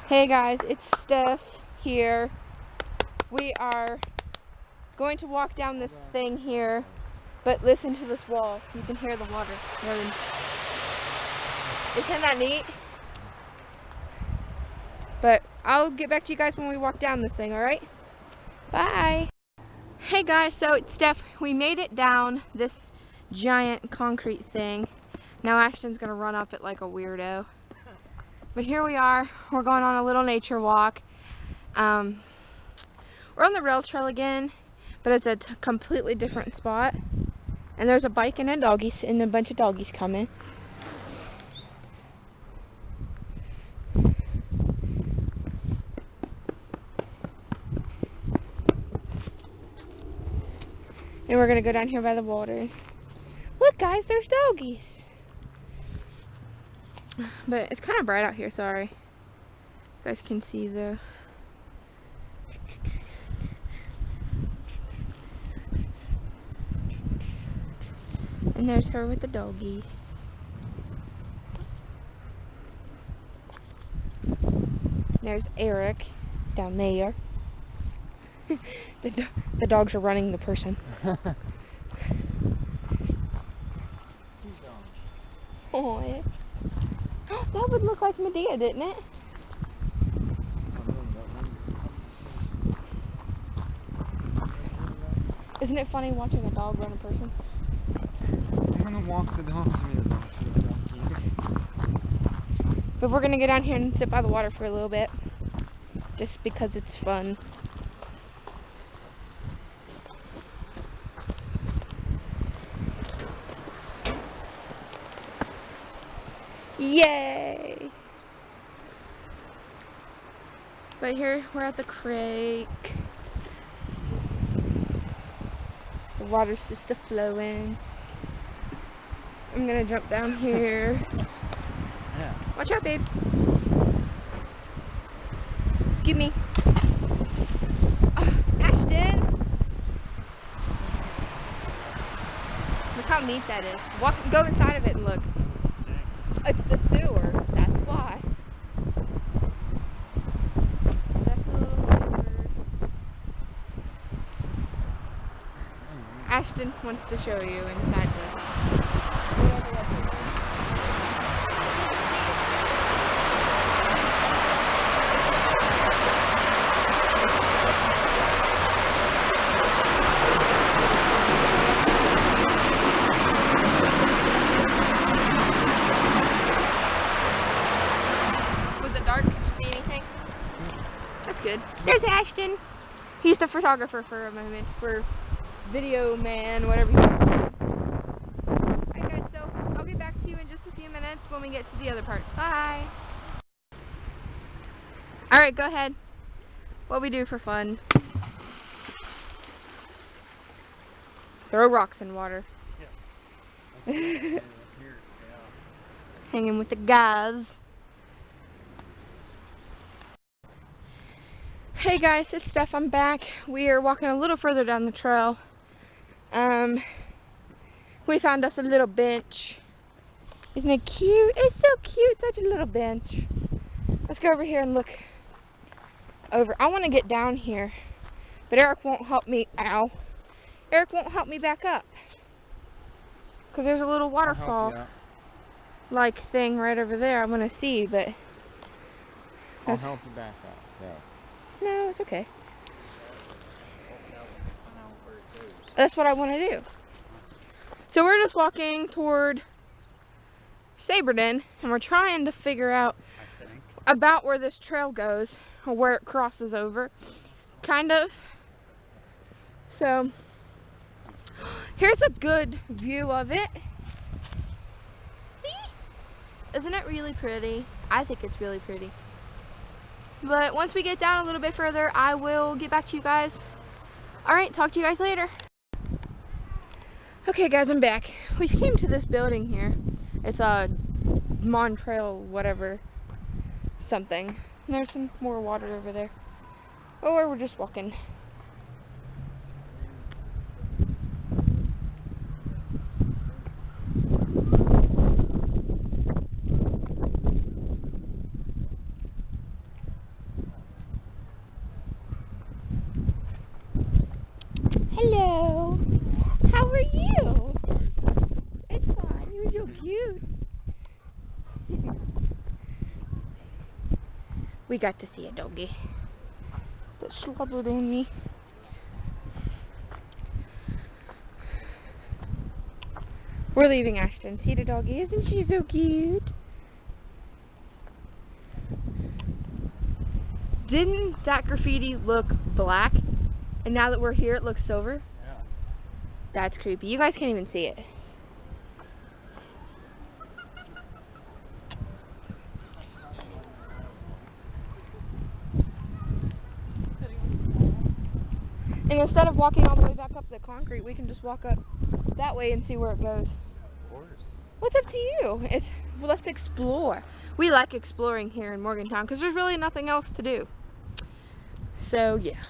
Hey guys, it's Steph here. We are going to walk down this thing here, but listen to this wall. You can hear the water running. Isn't that neat? But I'll get back to you guys when we walk down this thing, alright? Bye! Hey guys, so it's Steph. We made it down this giant concrete thing. Now Ashton's gonna run up it like a weirdo. But here we are. We're going on a little nature walk. We're on the rail trail again, but it's a completely different spot. And there's a bike and a bunch of doggies coming. And we're gonna go down here by the water. Look guys, there's doggies. But it's kind of bright out here, sorry. You guys can see though. And there's her with the doggies. There's Eric down there. The dogs are running the person. Oh, yeah. That would look like Medea, didn't it? Isn't it funny watching a dog run a person? I'm gonna walk the dogs. But we're gonna go down here and sit by the water for a little bit, just because it's fun. Yay! But here we're at the creek. The water's just a-flowing. I'm gonna jump down here. Yeah. Watch out, babe. Excuse me. Ashton! Look how neat that is. Go inside of it and look. It's the sewer, that's why. That's the little sewer. Ashton wants to show you inside the... Good. There's Ashton. He's the photographer for a moment, for video man, whatever you want. Alright guys, so I'll get back to you in just a few minutes when we get to the other part. Bye. Alright, go ahead. What we do for fun. Throw rocks in water. Yeah. Hanging with the guys. Hey guys, it's Steph. I'm back. We are walking a little further down the trail. We found us a little bench. Isn't it cute? It's so cute, such a little bench. Let's go over here and look over. I want to get down here, but Eric won't help me. Ow. Eric won't help me back up. Because there's a little waterfall-like thing right over there I want to see, but... I'll help you back up, yeah. No, it's okay. That's what I want to do. So we're just walking toward Saberton, and we're trying to figure out about where this trail goes, or where it crosses over, kind of. So, here's a good view of it. See? Isn't it really pretty? I think it's really pretty. But once we get down a little bit further, I will get back to you guys. Alright, talk to you guys later. Okay guys, I'm back. We came to this building here. It's a Montreal whatever something. And there's some more water over there. Oh, we're just walking. Hello. How are you? It's fine. You're so cute. We got to see a doggy that slobbered on me. We're leaving Ashton. See the doggy? Isn't she so cute? Didn't that graffiti look black? And now that we're here, it looks silver? Yeah. That's creepy. You guys can't even see it. And instead of walking all the way back up the concrete, we can just walk up that way and see where it goes. Of course. What's up to you? Well, let's explore. We like exploring here in Morgantown because there's really nothing else to do. So, yeah.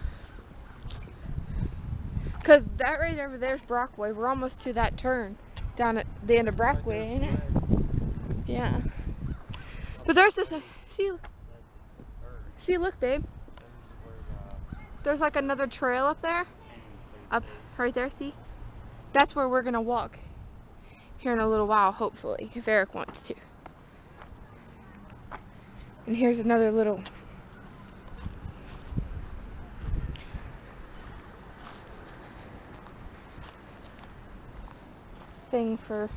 Because that right over there's Brockway. We're almost to that turn down at the end of Brockway, ain't it? Yeah. But there's this, see, look, babe. There's like another trail up there. Up right there, see? That's where we're going to walk here in a little while, hopefully, if Eric wants to. And here's another little thing for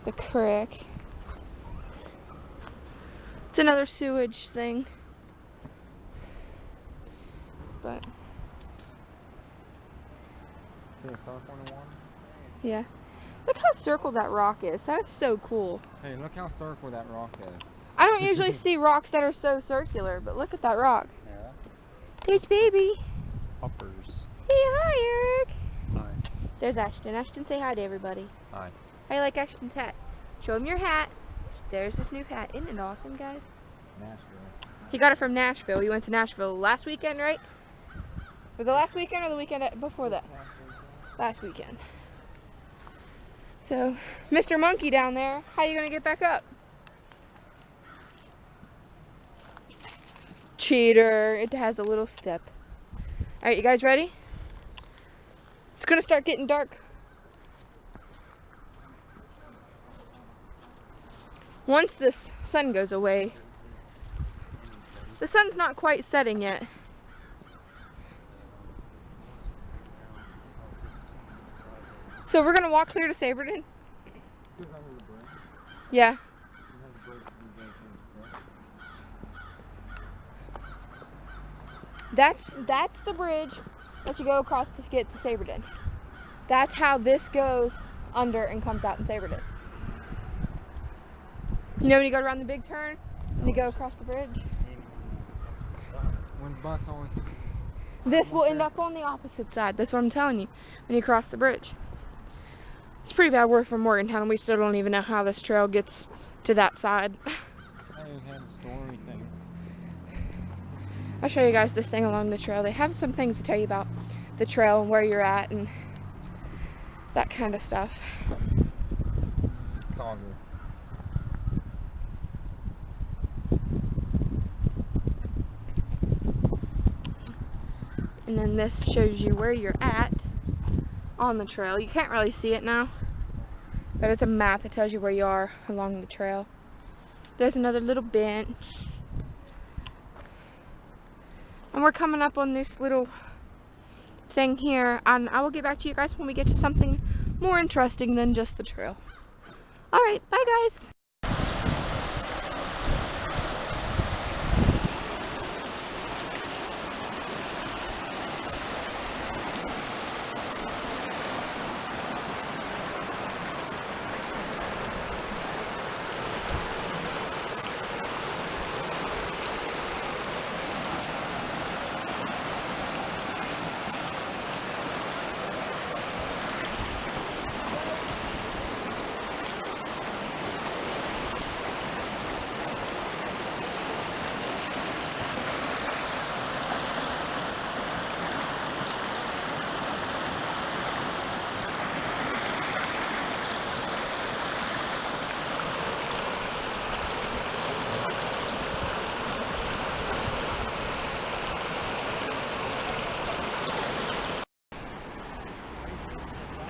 the creek. It's another sewage thing. But See a circle in the water? yeah. Look how circled that rock is. That's so cool. Hey, look how circle that rock is. I don't usually see rocks that are so circular, but look at that rock. Yeah. There's baby. Uppers. Say hi, Eric. Hi. There's Ashton. Ashton, say hi to everybody. Hi. How you like Ashton's hat? Show him your hat. There's his new hat. Isn't it awesome, guys? Nashville. He got it from Nashville. He went to Nashville last weekend, right? Was it last weekend or the weekend before that? Last weekend. So, Mr. Monkey down there, how you going to get back up? Cheater. It has a little step. Alright, you guys ready? It's going to start getting dark. Once the sun goes away. The sun's not quite setting yet. So we're going to walk clear to Saberton? Yeah. That's the bridge that you go across to get to Saberton. That's how this goes under and comes out in Saberton. You know when you go around the big turn and you go across the bridge? When the bus always... This will end up on the opposite side. That's what I'm telling you. When you cross the bridge. It's pretty bad word for Morgantown, and we still don't even know how this trail gets to that side. I even had a story thing. I'll show you guys this thing along the trail. They have some things to tell you about the trail and where you're at and that kind of stuff. It's all good. And then this shows you where you're at on the trail. You can't really see it now, but it's a map that tells you where you are along the trail. There's another little bench. And we're coming up on this little thing here, and I will get back to you guys when we get to something more interesting than just the trail. Alright, bye guys!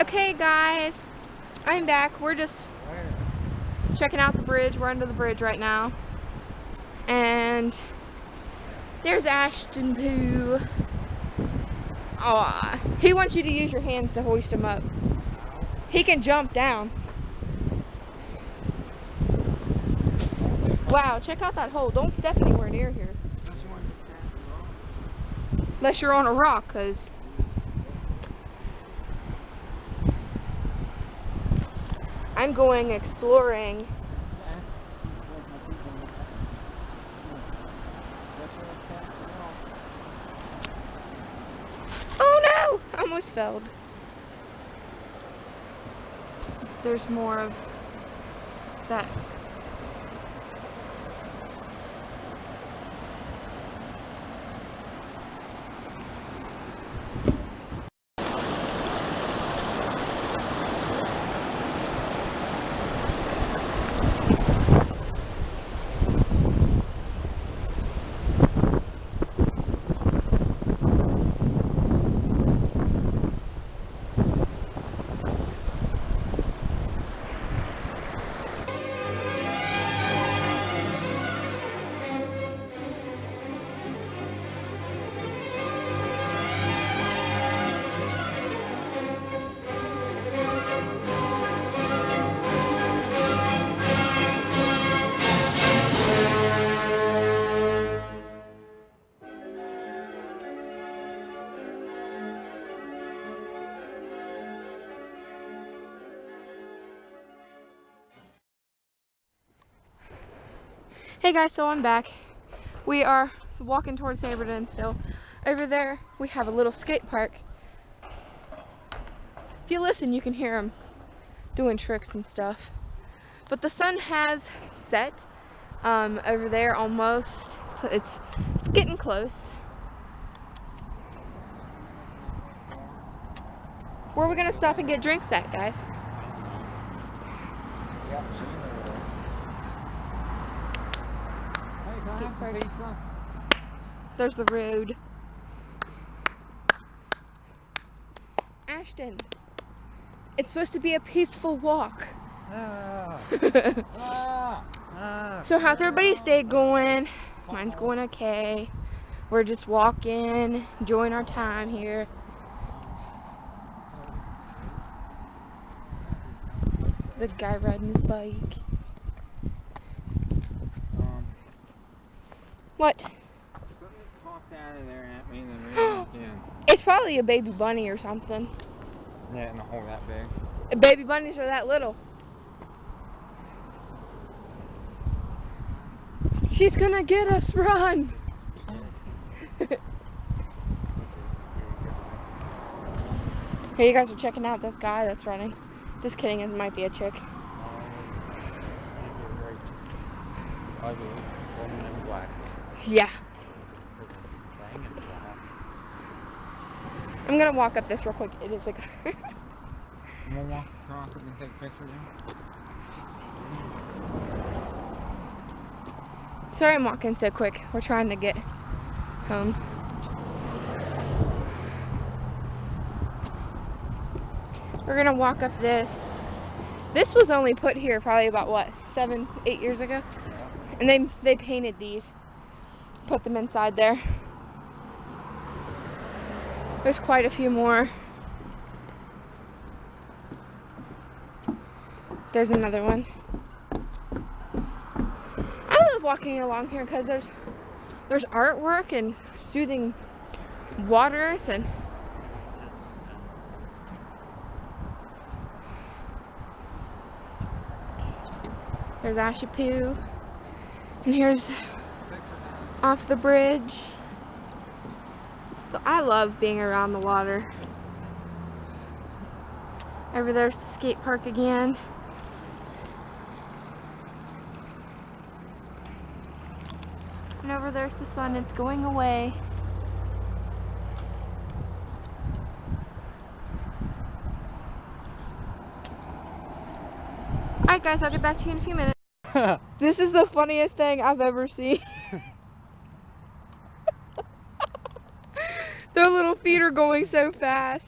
Okay guys, I'm back. We're just checking out the bridge. We're under the bridge right now. And there's Ashton Pooh. Aw, he wants you to use your hands to hoist him up. He can jump down. Wow, check out that hole. Don't step anywhere near here. Unless you're on a rock, because I'm going exploring. Oh no! I almost fell. There's more of that. Hey guys, so I'm back. We are walking towards Saberton still. Over there, we have a little skate park. If you listen, you can hear them doing tricks and stuff. But the sun has set over there almost. So it's getting close. Where are we going to stop and get drinks at, guys? There's the road. Ashton, it's supposed to be a peaceful walk. So how's everybody's day going? Mine's going okay. We're just walking, enjoying our time here. The guy riding his bike. What? Something popped out of there at me and then ran back in. It's probably a baby bunny or something. Yeah, in a hole that big. Baby bunnies are that little. She's gonna get us, run! Hey, you guys are checking out this guy that's running. Just kidding, it might be a chick. Ugly woman in black. Yeah. I'm gonna walk up this real quick. It is like I'm gonna walk across it and take pictures of it. Sorry I'm walking so quick. We're trying to get home. We're gonna walk up this. This was only put here probably about what, 7, 8 years ago? And they painted these. Put them inside there. There's quite a few more. There's another one. I love walking along here because there's artwork and soothing waters and there's Ashton Pooh. And here's off the bridge. So I love being around the water. Over there's the skate park again. And over there's the sun. It's going away. Alright guys, I'll get back to you in a few minutes. This is the funniest thing I've ever seen. Their little feet are going so fast.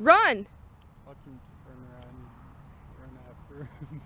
Run! Watch him turn around and run after him.